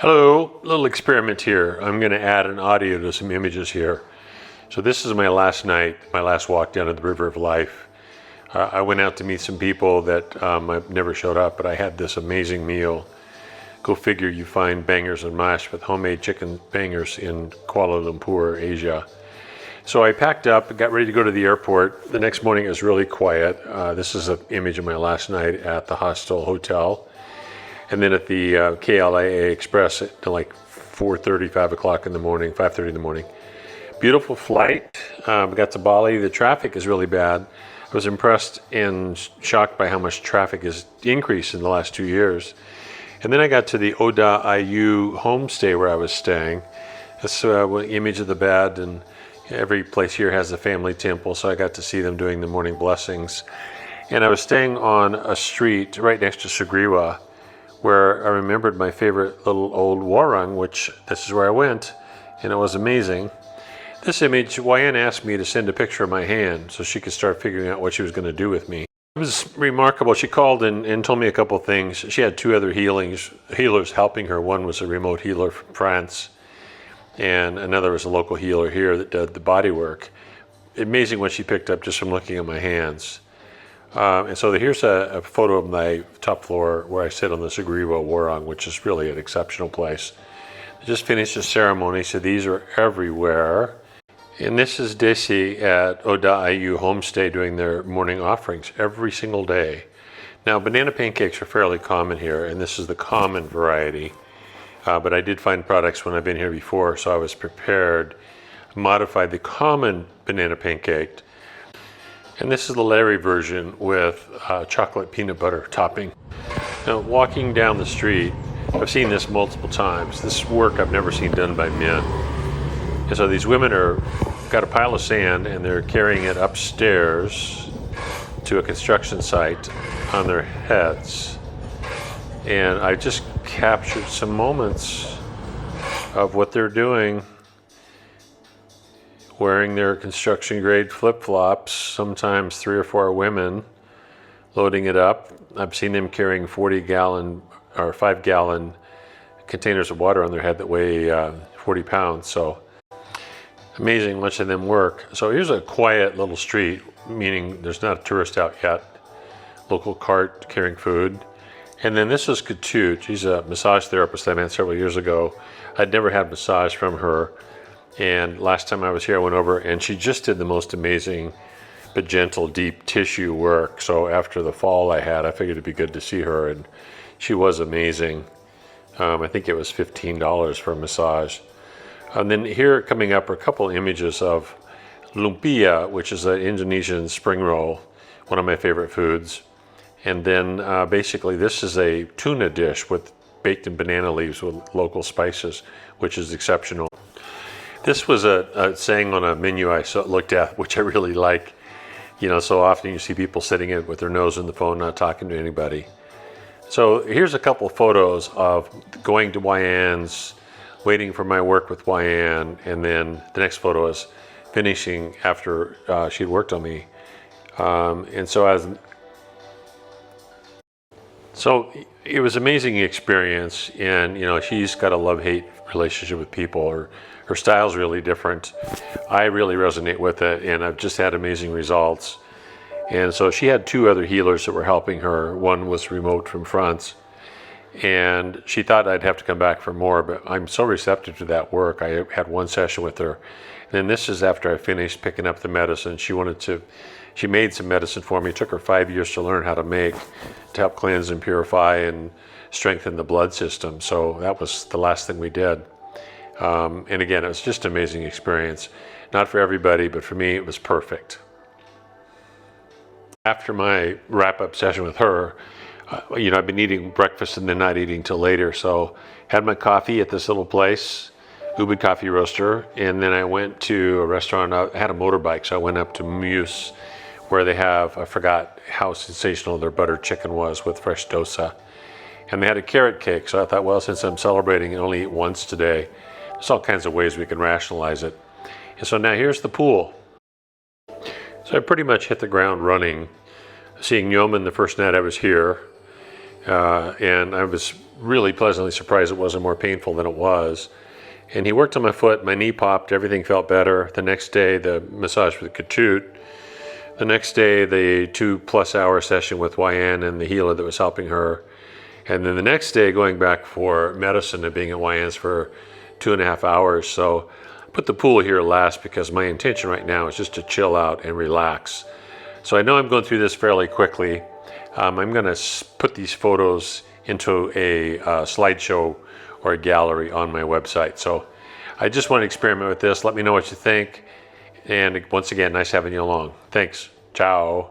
Hello, little experiment here. I'm going to add an audio to some images here. So this is my last night, my last walk down to the River of Life. I went out to meet some people that I've never showed up, but I had this amazing meal. Go figure, you find bangers and mash with homemade chicken bangers in Kuala Lumpur, Asia. So I packed up and got ready to go to the airport. The next morning it was really quiet. This is an image of my last night at the hostel hotel. And then at the KLIA Express at like 4:30, 5 o'clock in the morning, 5:30 in the morning. Beautiful flight. We got to Bali. The traffic is really bad. I was impressed and shocked by how much traffic has increased in the last 2 years. And then I got to the Oda Ayu homestay where I was staying. That's an image of the bed, and every place here has a family temple, so I got to see them doing the morning blessings. And I was staying on a street right next to Sugriwa, where I remembered my favorite little old warung, which this is where I went, and it was amazing. This image, Wayan asked me to send a picture of my hand so she could start figuring out what she was going to do with me. It was remarkable. She called and told me a couple things. She had two other healers helping her. One was a remote healer from France, and another was a local healer here that did the body work. Amazing what she picked up just from looking at my hands. And so here's a photo of my top floor where I sit on the Sugriwa Warung, which is really an exceptional place. I just finished the ceremony, so these are everywhere. And this is Desi at Oda Ayu Homestay doing their morning offerings every single day. Now, banana pancakes are fairly common here, and this is the common variety. But I did find products when I've been here before, so I was prepared, modified the common banana pancake. And this is the Larry version with chocolate peanut butter topping. Now, walking down the street, I've seen this multiple times. This work I've never seen done by men. And so these women got a pile of sand and they're carrying it upstairs to a construction site on their heads. And I just captured some moments of what they're doing, wearing their construction grade flip-flops, sometimes 3 or 4 women loading it up. I've seen them carrying 40-gallon or 5-gallon containers of water on their head that weigh 40 pounds. So amazing much of them work. So here's a quiet little street, meaning there's not a tourist out yet. Local cart carrying food. And then this is Ketut. She's a massage therapist I met several years ago. I'd never had massage from her. And last time I was here, I went over and she just did the most amazing but gentle, deep tissue work. So after the fall I had, I figured it'd be good to see her, and she was amazing. I think it was $15 for a massage. And then here coming up are a couple images of lumpia, which is an Indonesian spring roll, one of my favorite foods. And then basically this is a tuna dish with baked in banana leaves with local spices, which is exceptional. This was a saying on a menu I looked at, which I really like. You know, so often you see people sitting in with their nose in the phone, not talking to anybody. So here's a couple photos of going to Wayan's, waiting for my work with Wayan, and then the next photo is finishing after she'd worked on me. And so it was an amazing experience, and you know, she's got a love-hate relationship with people. Her style's really different. I really resonate with it, and I've just had amazing results. And so she had 2 other healers that were helping her. One was remote from France, and she thought I'd have to come back for more, but I'm so receptive to that work. I had 1 session with her. And then this is after I finished picking up the medicine. She made some medicine for me. It took her 5 years to learn how to make, to help cleanse and purify and strengthen the blood system. So that was the last thing we did. And again, it was just an amazing experience. Not for everybody, but for me, it was perfect. After my wrap-up session with her, you know, I've been eating breakfast and then not eating till later. So had my coffee at this little place, Ubud Coffee Roaster, and then I went to a restaurant. I had a motorbike, so I went up to Muse, where they have, I forgot how sensational their buttered chicken was with fresh dosa. And they had a carrot cake, so I thought, well, since I'm celebrating and only eat once today, there's all kinds of ways we can rationalize it. And so now here's the pool. So I pretty much hit the ground running. Seeing Nyoman the first night I was here, and I was really pleasantly surprised it wasn't more painful than it was. And he worked on my foot, my knee popped, everything felt better. The next day, the massage with Ketut. The next day, the 2+ hour session with Wayan and the healer that was helping her. And then the next day, going back for medicine and being at Wayan's for 2.5 hours. So I put the pool here last because my intention right now is just to chill out and relax. So I know I'm going through this fairly quickly. I'm going to put these photos into a slideshow or a gallery on my website. So I just want to experiment with this. Let me know what you think. And once again, nice having you along. Thanks. Ciao.